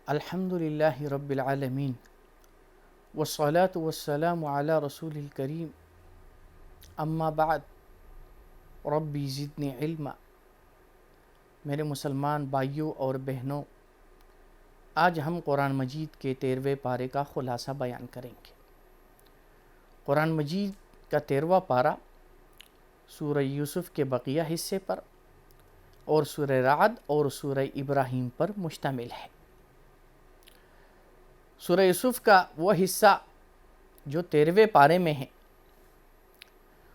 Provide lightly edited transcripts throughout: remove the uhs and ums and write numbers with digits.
الحمد للہ رب العالمین والصلاة والسلام علی رسول الکریم اما بعد ربی زدنی علما۔ میرے مسلمان بھائیوں اور بہنوں، آج ہم قرآن مجید کے 13ویں پارے کا خلاصہ بیان کریں گے۔ قرآن مجید کا 13واں پارہ سورہ یوسف کے بقیہ حصے پر اور سورہ رعد اور سورہ ابراہیم پر مشتمل ہے۔ سورہ یوسف کا وہ حصہ جو 13ویں پارے میں ہے،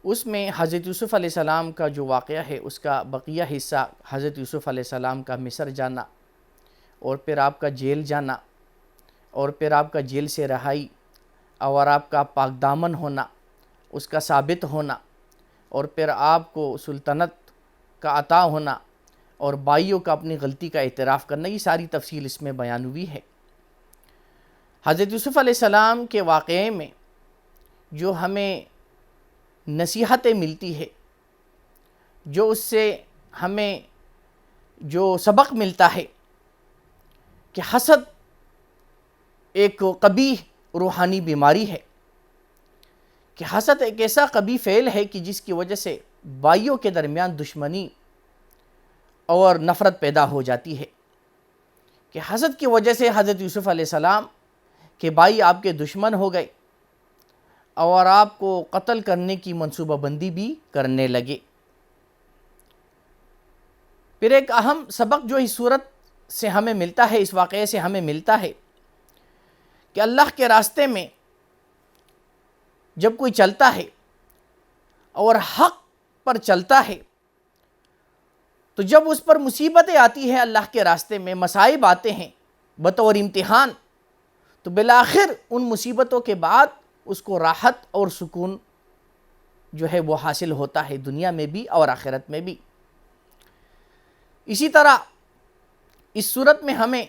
اس میں حضرت یوسف علیہ السلام کا جو واقعہ ہے اس کا بقیہ حصہ حضرت یوسف علیہ السلام کا مصر جانا، اور پھر آپ کا جیل جانا، اور پھر آپ کا جیل سے رہائی، اور آپ کا پاک دامن ہونا، اس کا ثابت ہونا، اور پھر آپ کو سلطنت کا عطا ہونا، اور بھائیوں کا اپنی غلطی کا اعتراف کرنا، یہ ساری تفصیل اس میں بیان ہوئی ہے۔ حضرت یوسف علیہ السلام کے واقعے میں جو ہمیں نصیحتیں ملتی ہے، جو اس سے ہمیں جو سبق ملتا ہے کہ حسد ایک قبیح روحانی بیماری ہے، کہ حسد ایک ایسا قبیح فعل ہے کہ جس کی وجہ سے بھائیوں کے درمیان دشمنی اور نفرت پیدا ہو جاتی ہے، کہ حسد کی وجہ سے حضرت یوسف علیہ السلام کہ بھائی آپ کے دشمن ہو گئے اور آپ کو قتل کرنے کی منصوبہ بندی بھی کرنے لگے۔ پھر ایک اہم سبق جو اس صورت سے ہمیں ملتا ہے، اس واقعے سے ہمیں ملتا ہے کہ اللہ کے راستے میں جب کوئی چلتا ہے اور حق پر چلتا ہے تو جب اس پر مصیبتیں آتی ہیں، اللہ کے راستے میں مصائب آتے ہیں بطور امتحان، تو بالآخر ان مصیبتوں کے بعد اس کو راحت اور سکون جو ہے وہ حاصل ہوتا ہے، دنیا میں بھی اور آخرت میں بھی۔ اسی طرح اس صورت میں ہمیں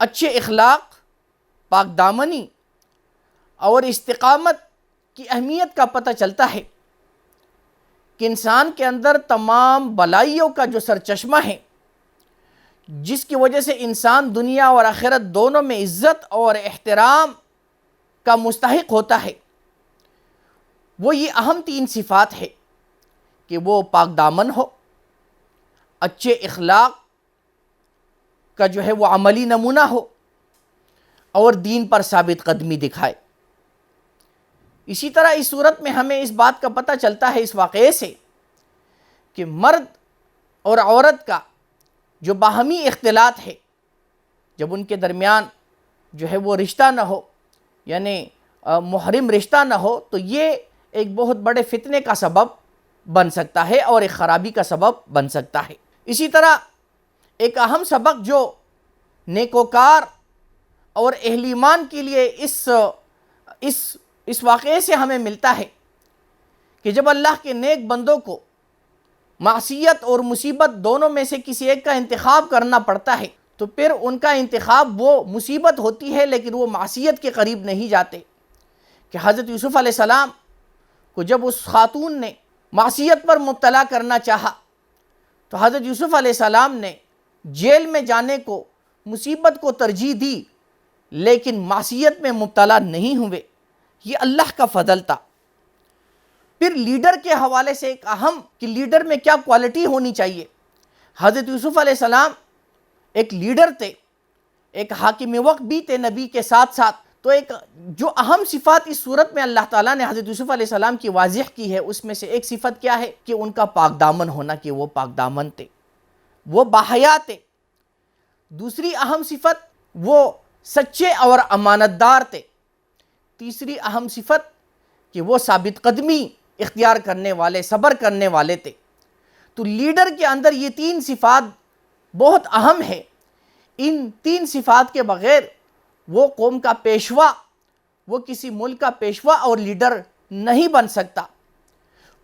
اچھے اخلاق، پاک دامنی اور استقامت کی اہمیت کا پتہ چلتا ہے کہ انسان کے اندر تمام بلائیوں کا جو سرچشمہ ہے، جس کی وجہ سے انسان دنیا اور آخرت دونوں میں عزت اور احترام کا مستحق ہوتا ہے، وہ یہ اہم 3 صفات ہے کہ وہ پاک دامن ہو، اچھے اخلاق کا جو ہے وہ عملی نمونہ ہو، اور دین پر ثابت قدمی دکھائے۔ اسی طرح اس صورت میں ہمیں اس بات کا پتہ چلتا ہے اس واقعے سے کہ مرد اور عورت کا جو باہمی اختلاط ہے، جب ان کے درمیان جو ہے وہ رشتہ نہ ہو، یعنی محرم رشتہ نہ ہو، تو یہ ایک بہت بڑے فتنے کا سبب بن سکتا ہے اور ایک خرابی کا سبب بن سکتا ہے۔ اسی طرح ایک اہم سبق جو نیکوکار اور اہل ایمان کے لیے اس واقعے سے ہمیں ملتا ہے کہ جب اللہ کے نیک بندوں کو معصیت اور مصیبت دونوں میں سے کسی ایک کا انتخاب کرنا پڑتا ہے تو پھر ان کا انتخاب وہ مصیبت ہوتی ہے، لیکن وہ معصیت کے قریب نہیں جاتے۔ کہ حضرت یوسف علیہ السلام کو جب اس خاتون نے معصیت پر مبتلا کرنا چاہا تو حضرت یوسف علیہ السلام نے جیل میں جانے کو، مصیبت کو ترجیح دی، لیکن معصیت میں مبتلا نہیں ہوئے۔ یہ اللہ کا فضل تھا۔ پھر لیڈر کے حوالے سے ایک اہم کہ لیڈر میں کیا کوالٹی ہونی چاہیے۔ حضرت یوسف علیہ السلام ایک لیڈر تھے، ایک حاکم وقت بھی تھے نبی کے ساتھ ساتھ۔ تو ایک جو اہم صفات اس صورت میں اللہ تعالیٰ نے حضرت یوسف علیہ السلام کی واضح کی ہے، اس میں سے ایک صفت کیا ہے کہ ان کا پاک دامن ہونا، کہ وہ پاک دامن تھے، وہ باحیا تھے۔ دوسری اہم صفت وہ سچے اور امانت دار تھے۔ تیسری اہم صفت کہ وہ ثابت قدمی اختیار کرنے والے، صبر کرنے والے تھے۔ تو لیڈر کے اندر یہ 3 صفات بہت اہم ہے۔ ان 3 صفات کے بغیر وہ قوم کا پیشوا، وہ کسی ملک کا پیشوا اور لیڈر نہیں بن سکتا۔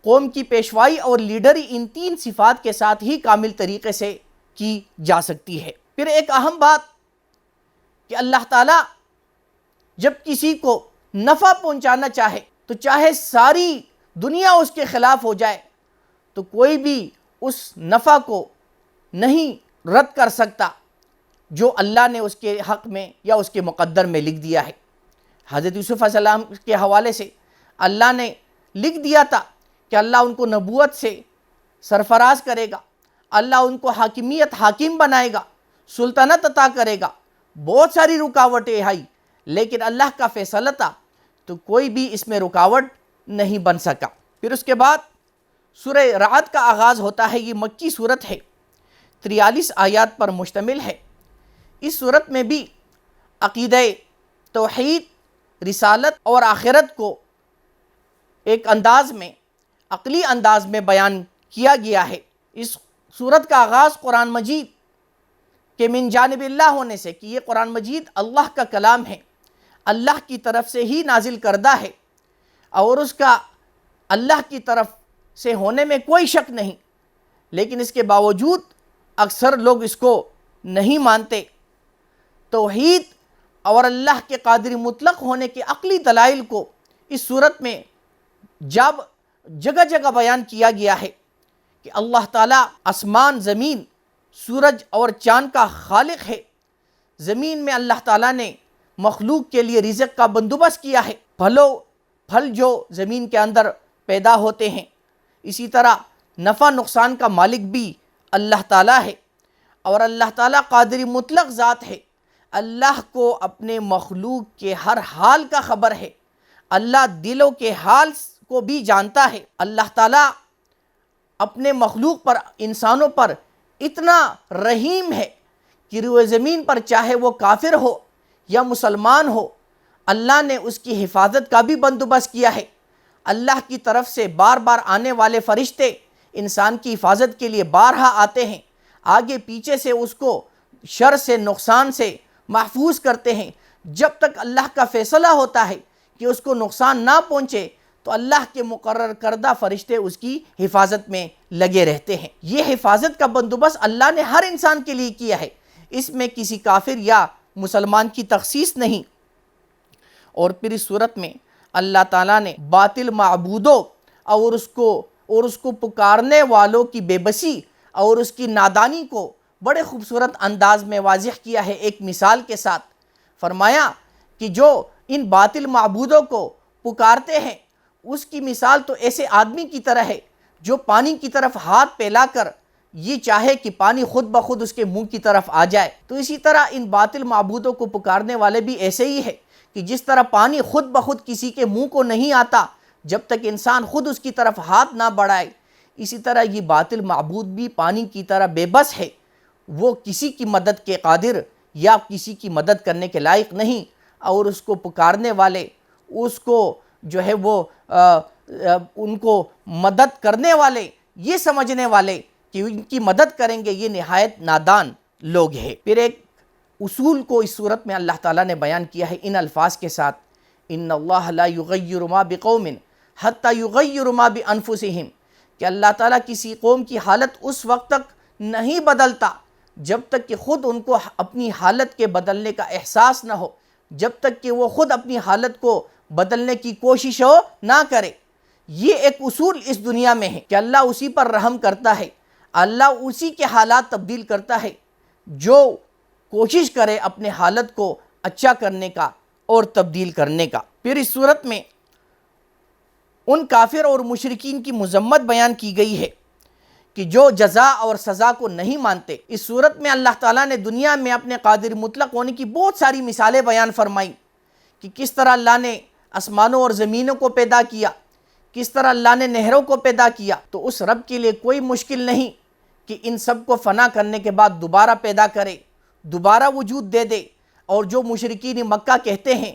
قوم کی پیشوائی اور لیڈری ان 3 صفات کے ساتھ ہی کامل طریقے سے کی جا سکتی ہے۔ پھر ایک اہم بات کہ اللہ تعالیٰ جب کسی کو نفع پہنچانا چاہے تو چاہے ساری دنیا اس کے خلاف ہو جائے تو کوئی بھی اس نفع کو نہیں رد کر سکتا، جو اللہ نے اس کے حق میں یا اس کے مقدر میں لکھ دیا ہے۔ حضرت یوسف علیہ السلام کے حوالے سے اللہ نے لکھ دیا تھا کہ اللہ ان کو نبوت سے سرفراز کرے گا، اللہ ان کو حاکمیت حاکم بنائے گا، سلطنت عطا کرے گا۔ بہت ساری رکاوٹیں آئی، لیکن اللہ کا فیصلہ تھا تو کوئی بھی اس میں رکاوٹ نہیں بن سکا۔ پھر اس کے بعد سورہ رعد کا آغاز ہوتا ہے۔ یہ مکی صورت ہے، 43 آیات پر مشتمل ہے۔ اس صورت میں بھی عقیدہ توحید، رسالت اور آخرت کو ایک انداز میں، عقلی انداز میں بیان کیا گیا ہے۔ اس صورت کا آغاز قرآن مجید کہ من جانب اللہ ہونے سے، کہ یہ قرآن مجید اللہ کا کلام ہے، اللہ کی طرف سے ہی نازل کردہ ہے، اور اس کا اللہ کی طرف سے ہونے میں کوئی شک نہیں، لیکن اس کے باوجود اکثر لوگ اس کو نہیں مانتے۔ توحید اور اللہ کے قادر مطلق ہونے کے عقلی دلائل کو اس صورت میں جگہ جگہ بیان کیا گیا ہے کہ اللہ تعالیٰ آسمان، زمین، سورج اور چاند کا خالق ہے۔ زمین میں اللہ تعالیٰ نے مخلوق کے لیے رزق کا بندوبست کیا ہے، پھل جو زمین کے اندر پیدا ہوتے ہیں، اسی طرح نفع نقصان کا مالک بھی اللہ تعالیٰ ہے، اور اللہ تعالیٰ قادر مطلق ذات ہے۔ اللہ کو اپنے مخلوق کے ہر حال کا خبر ہے، اللہ دلوں کے حال کو بھی جانتا ہے۔ اللہ تعالیٰ اپنے مخلوق پر، انسانوں پر اتنا رحیم ہے کہ روئے زمین پر چاہے وہ کافر ہو یا مسلمان ہو، اللہ نے اس کی حفاظت کا بھی بندوبست کیا ہے۔ اللہ کی طرف سے بار بار آنے والے فرشتے انسان کی حفاظت کے لیے بارہا آتے ہیں، آگے پیچھے سے اس کو شر سے، نقصان سے محفوظ کرتے ہیں۔ جب تک اللہ کا فیصلہ ہوتا ہے کہ اس کو نقصان نہ پہنچے تو اللہ کے مقرر کردہ فرشتے اس کی حفاظت میں لگے رہتے ہیں۔ یہ حفاظت کا بندوبست اللہ نے ہر انسان کے لیے کیا ہے، اس میں کسی کافر یا مسلمان کی تخصیص نہیں۔ اور پھر اس صورت میں اللہ تعالیٰ نے باطل معبودوں اور اس کو پکارنے والوں کی بے بسی اور اس کی نادانی کو بڑے خوبصورت انداز میں واضح کیا ہے ایک مثال کے ساتھ۔ فرمایا کہ جو ان باطل معبودوں کو پکارتے ہیں، اس کی مثال تو ایسے آدمی کی طرح ہے جو پانی کی طرف ہاتھ پھیلا کر یہ چاہے کہ پانی خود بخود اس کے منہ کی طرف آ جائے۔ تو اسی طرح ان باطل معبودوں کو پکارنے والے بھی ایسے ہی ہے کہ جس طرح پانی خود بخود کسی کے منہ کو نہیں آتا جب تک انسان خود اس کی طرف ہاتھ نہ بڑھائے، اسی طرح یہ باطل معبود بھی پانی کی طرح بے بس ہے، وہ کسی کی مدد کے قادر یا کسی کی مدد کرنے کے لائق نہیں، اور اس کو پکارنے والے، اس کو جو ہے وہ ان کو مدد کرنے والے، یہ سمجھنے والے کہ ان کی مدد کریں گے، یہ نہایت نادان لوگ ہیں۔ پھر ایک اصول کو اس صورت میں اللہ تعالیٰ نے بیان کیا ہے ان الفاظ کے ساتھ، ان اللہ لا یغیر ما بقوم حتی یغیر ما بانفسہم، کہ اللہ تعالیٰ کسی قوم کی حالت اس وقت تک نہیں بدلتا جب تک کہ خود ان کو اپنی حالت کے بدلنے کا احساس نہ ہو، جب تک کہ وہ خود اپنی حالت کو بدلنے کی کوشش نہ کرے۔ یہ ایک اصول اس دنیا میں ہے کہ اللہ اسی پر رحم کرتا ہے، اللہ اسی کے حالات تبدیل کرتا ہے جو کوشش کرے اپنے حالت کو اچھا کرنے کا اور تبدیل کرنے کا۔ پھر اس صورت میں ان کافر اور مشرکین کی مذمت بیان کی گئی ہے کہ جو جزا اور سزا کو نہیں مانتے۔ اس صورت میں اللہ تعالیٰ نے دنیا میں اپنے قادر مطلق ہونے کی بہت ساری مثالیں بیان فرمائیں کہ کس طرح اللہ نے آسمانوں اور زمینوں کو پیدا کیا، کس طرح اللہ نے نہروں کو پیدا کیا۔ تو اس رب کے لیے کوئی مشکل نہیں کہ ان سب کو فنا کرنے کے بعد دوبارہ پیدا کرے، دوبارہ وجود دے دے۔ اور جو مشرکین مکہ کہتے ہیں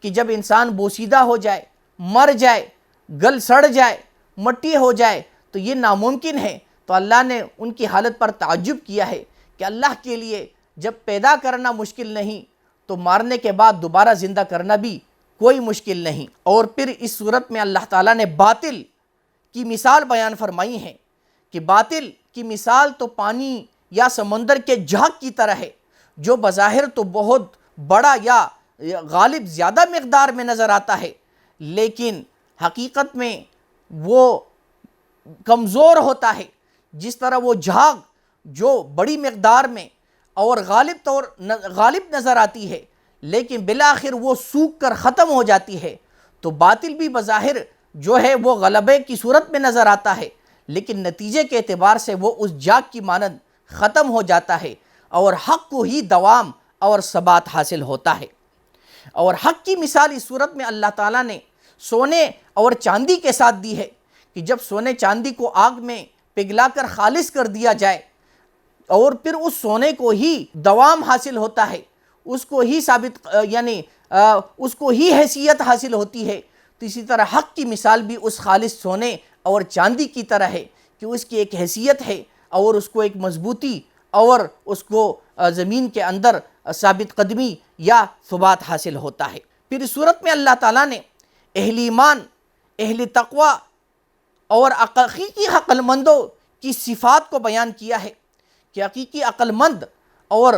کہ جب انسان بوسیدہ ہو جائے، مر جائے، گل سڑ جائے، مٹی ہو جائے تو یہ ناممکن ہے، تو اللہ نے ان کی حالت پر تعجب کیا ہے کہ اللہ کے لیے جب پیدا کرنا مشکل نہیں تو مارنے کے بعد دوبارہ زندہ کرنا بھی کوئی مشکل نہیں۔ اور پھر اس صورت میں اللہ تعالیٰ نے باطل کی مثال بیان فرمائی ہے کہ باطل کی مثال تو پانی یا سمندر کے جھاگ کی طرح ہے، جو بظاہر تو بہت بڑا یا غالب زیادہ مقدار میں نظر آتا ہے، لیکن حقیقت میں وہ کمزور ہوتا ہے۔ جس طرح وہ جھاگ جو بڑی مقدار میں اور غالب نظر آتی ہے، لیکن بالآخر وہ سوکھ کر ختم ہو جاتی ہے، تو باطل بھی بظاہر جو ہے وہ غلبے کی صورت میں نظر آتا ہے، لیکن نتیجے کے اعتبار سے وہ اس جاگ کی مانند ختم ہو جاتا ہے، اور حق کو ہی دوام اور ثبات حاصل ہوتا ہے۔ اور حق کی مثال اس صورت میں اللہ تعالیٰ نے سونے اور چاندی کے ساتھ دی ہے، کہ جب سونے چاندی کو آگ میں پگھلا کر خالص کر دیا جائے اور پھر اس سونے کو ہی دوام حاصل ہوتا ہے، اس کو ہی اس کو ہی حیثیت حاصل ہوتی ہے، تو اسی طرح حق کی مثال بھی اس خالص سونے اور چاندی کی طرح ہے کہ اس کی ایک حیثیت ہے، اور اس کو ایک مضبوطی اور اس کو زمین کے اندر ثابت قدمی یا ثبات حاصل ہوتا ہے۔ پھر اس صورت میں اللہ تعالیٰ نے اہل ایمان، اہل تقوی اور حقیقی عقل مندوں کی صفات کو بیان کیا ہے، کہ حقیقی عقل مند اور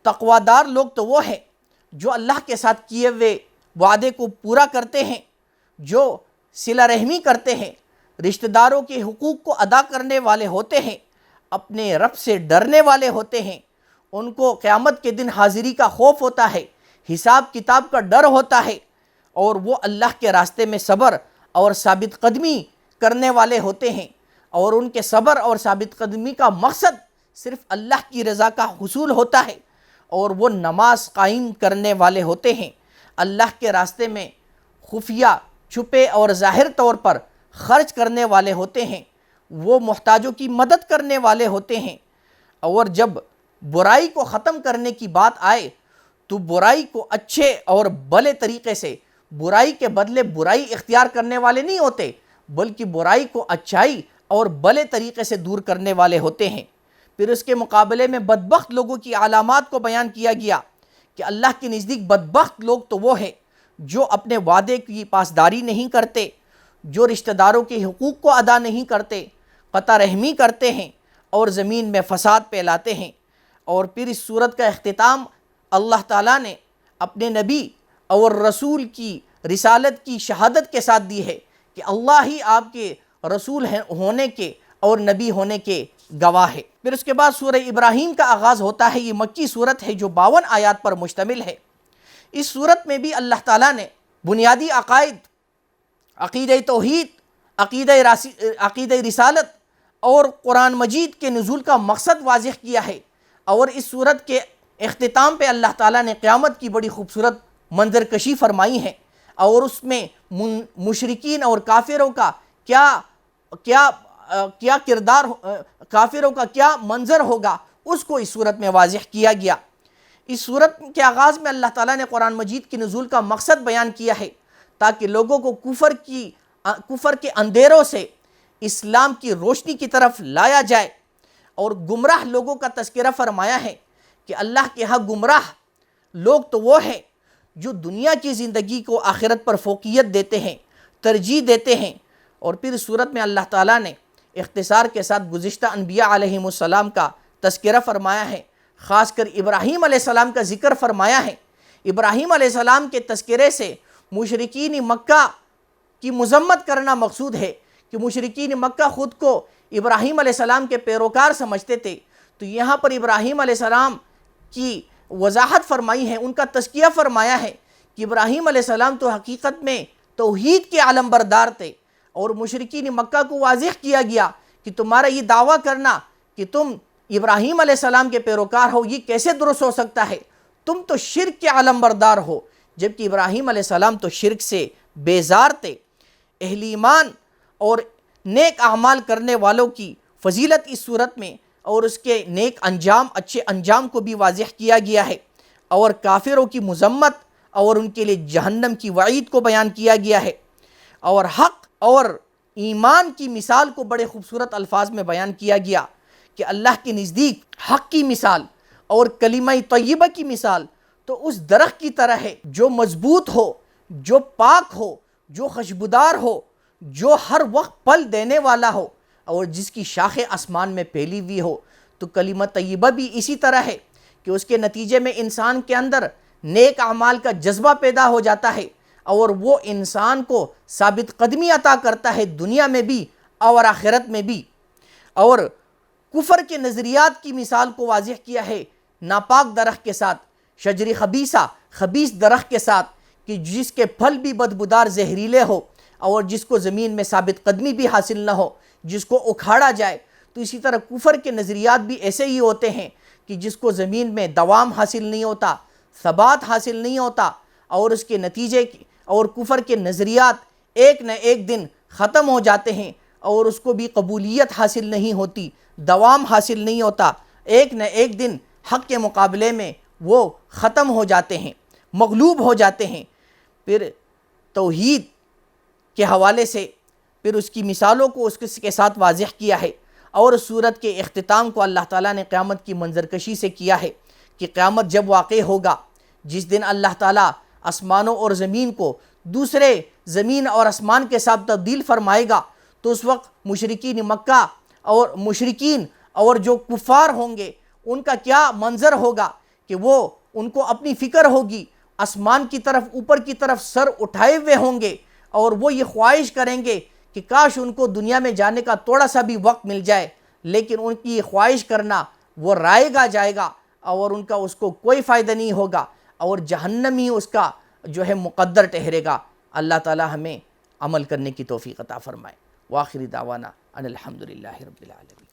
تقوی دار لوگ تو وہ ہیں جو اللہ کے ساتھ کیے ہوئے وعدے کو پورا کرتے ہیں، جو صلہ رحمی کرتے ہیں، رشتہ داروں کے حقوق کو ادا کرنے والے ہوتے ہیں، اپنے رب سے ڈرنے والے ہوتے ہیں، ان کو قیامت کے دن حاضری کا خوف ہوتا ہے، حساب کتاب کا ڈر ہوتا ہے، اور وہ اللہ کے راستے میں صبر اور ثابت قدمی کرنے والے ہوتے ہیں، اور ان کے صبر اور ثابت قدمی کا مقصد صرف اللہ کی رضا کا حصول ہوتا ہے، اور وہ نماز قائم کرنے والے ہوتے ہیں، اللہ کے راستے میں خفیہ، چھپے اور ظاہر طور پر خرچ کرنے والے ہوتے ہیں، وہ محتاجوں کی مدد کرنے والے ہوتے ہیں، اور جب برائی کو ختم کرنے کی بات آئے تو برائی کو اچھے اور بھلے طریقے سے، برائی کے بدلے برائی اختیار کرنے والے نہیں ہوتے، بلکہ برائی کو اچھائی اور بھلے طریقے سے دور کرنے والے ہوتے ہیں۔ پھر اس کے مقابلے میں بدبخت لوگوں کی علامات کو بیان کیا گیا، کہ اللہ کے نزدیک بدبخت لوگ تو وہ ہیں جو اپنے وعدے کی پاسداری نہیں کرتے، جو رشتہ داروں کے حقوق کو ادا نہیں کرتے، قطع رحمی کرتے ہیں اور زمین میں فساد پھیلاتے ہیں۔ اور پھر اس صورت کا اختتام اللہ تعالیٰ نے اپنے نبی اور رسول کی رسالت کی شہادت کے ساتھ دی ہے، کہ اللہ ہی آپ کے رسول ہونے کے اور نبی ہونے کے گواہ ہے۔ پھر اس کے بعد سورہ ابراہیم کا آغاز ہوتا ہے۔ یہ مکی صورت ہے جو 52 آیات پر مشتمل ہے۔ اس صورت میں بھی اللہ تعالیٰ نے بنیادی عقائد، عقیدہ توحید، عقیدہ رسالت اور قرآن مجید کے نزول کا مقصد واضح کیا ہے، اور اس صورت کے اختتام پہ اللہ تعالیٰ نے قیامت کی بڑی خوبصورت منظر کشی فرمائی ہے، اور اس میں مشرکین اور کافروں کا کیا کردار، کافروں کا کیا منظر ہوگا، اس کو اس صورت میں واضح کیا گیا۔ اس صورت کے آغاز میں اللہ تعالیٰ نے قرآن مجید کی نزول کا مقصد بیان کیا ہے، تاکہ لوگوں کو کفر کے اندھیروں سے اسلام کی روشنی کی طرف لایا جائے، اور گمراہ لوگوں کا تذکرہ فرمایا ہے کہ اللہ کے ہاں گمراہ لوگ تو وہ ہیں جو دنیا کی زندگی کو آخرت پر فوقیت دیتے ہیں، ترجیح دیتے ہیں۔ اور پھر اس صورت میں اللہ تعالیٰ نے اختصار کے ساتھ گزشتہ انبیاء علیہم السلام کا تذکرہ فرمایا ہے، خاص کر ابراہیم علیہ السلام کا ذکر فرمایا ہے۔ ابراہیم علیہ السلام کے تذکرے سے مشرکین مکہ کی مذمت کرنا مقصود ہے، کہ مشرکین مکہ خود کو ابراہیم علیہ السلام کے پیروکار سمجھتے تھے، تو یہاں پر ابراہیم علیہ السلام کی وضاحت فرمائی ہے، ان کا تزکیہ فرمایا ہے کہ ابراہیم علیہ السلام تو حقیقت میں توحید کے علم بردار تھے، اور مشرکین مکہ کو واضح کیا گیا کہ تمہارا یہ دعویٰ کرنا کہ تم ابراہیم علیہ السلام کے پیروکار ہو، یہ کیسے درست ہو سکتا ہے، تم تو شرک کے علم بردار ہو، جبکہ ابراہیم علیہ السلام تو شرک سے بیزار تھے۔ اہل ایمان اور نیک اعمال کرنے والوں کی فضیلت اس صورت میں اور اس کے نیک انجام، اچھے انجام کو بھی واضح کیا گیا ہے، اور کافروں کی مذمت اور ان کے لیے جہنم کی وعید کو بیان کیا گیا ہے، اور حق اور ایمان کی مثال کو بڑے خوبصورت الفاظ میں بیان کیا گیا، کہ اللہ کے نزدیک حق کی مثال اور کلمہ طیبہ کی مثال تو اس درخت کی طرح ہے جو مضبوط ہو، جو پاک ہو، جو خوشبودار ہو، جو ہر وقت پھل دینے والا ہو، اور جس کی شاخیں آسمان میں پھیلی ہوئی ہو۔ تو کلمہ طیبہ بھی اسی طرح ہے کہ اس کے نتیجے میں انسان کے اندر نیک اعمال کا جذبہ پیدا ہو جاتا ہے، اور وہ انسان کو ثابت قدمی عطا کرتا ہے دنیا میں بھی اور آخرت میں بھی۔ اور کفر کے نظریات کی مثال کو واضح کیا ہے، ناپاک درخت کے ساتھ، شجر خبیثہ خبیث درخت کے ساتھ کہ جس کے پھل بھی بدبودار زہریلے ہو اور جس کو زمین میں ثابت قدمی بھی حاصل نہ ہو، جس کو اکھاڑا جائے. تو اسی طرح کفر کے نظریات بھی ایسے ہی ہوتے ہیں کہ جس کو زمین میں دوام حاصل نہیں ہوتا، ثبات حاصل نہیں ہوتا، اور اس کے نتیجے اور کفر کے نظریات ایک نہ ایک دن ختم ہو جاتے ہیں اور اس کو بھی قبولیت حاصل نہیں ہوتی، دوام حاصل نہیں ہوتا، ایک نہ ایک دن حق کے مقابلے میں وہ ختم ہو جاتے ہیں، مغلوب ہو جاتے ہیں. پھر توحید کے حوالے سے پھر اس کی مثالوں کو اس کے ساتھ واضح کیا ہے، اور سورت کے اختتام کو اللہ تعالیٰ نے قیامت کی منظرکشی سے کیا ہے کہ قیامت جب واقع ہوگا، جس دن اللہ تعالیٰ آسمانوں اور زمین کو دوسرے زمین اور آسمان کے ساتھ تبدیل فرمائے گا، تو اس وقت مشرکین مکہ اور جو کفار ہوں گے ان کا کیا منظر ہوگا کہ وہ ان کو اپنی فکر ہوگی، آسمان کی طرف اوپر کی طرف سر اٹھائے ہوئے ہوں گے، اور وہ یہ خواہش کریں گے کہ کاش ان کو دنیا میں جانے کا تھوڑا سا بھی وقت مل جائے، لیکن ان کی یہ خواہش کرنا وہ رائے گا جائے گا اور ان کا اس کو کوئی فائدہ نہیں ہوگا، اور جہنم ہی اس کا جو ہے مقدر ٹھہرے گا. اللہ تعالی ہمیں عمل کرنے کی توفیق عطا فرمائے. وآخر دعوانا ان الحمدللہ رب العالمین.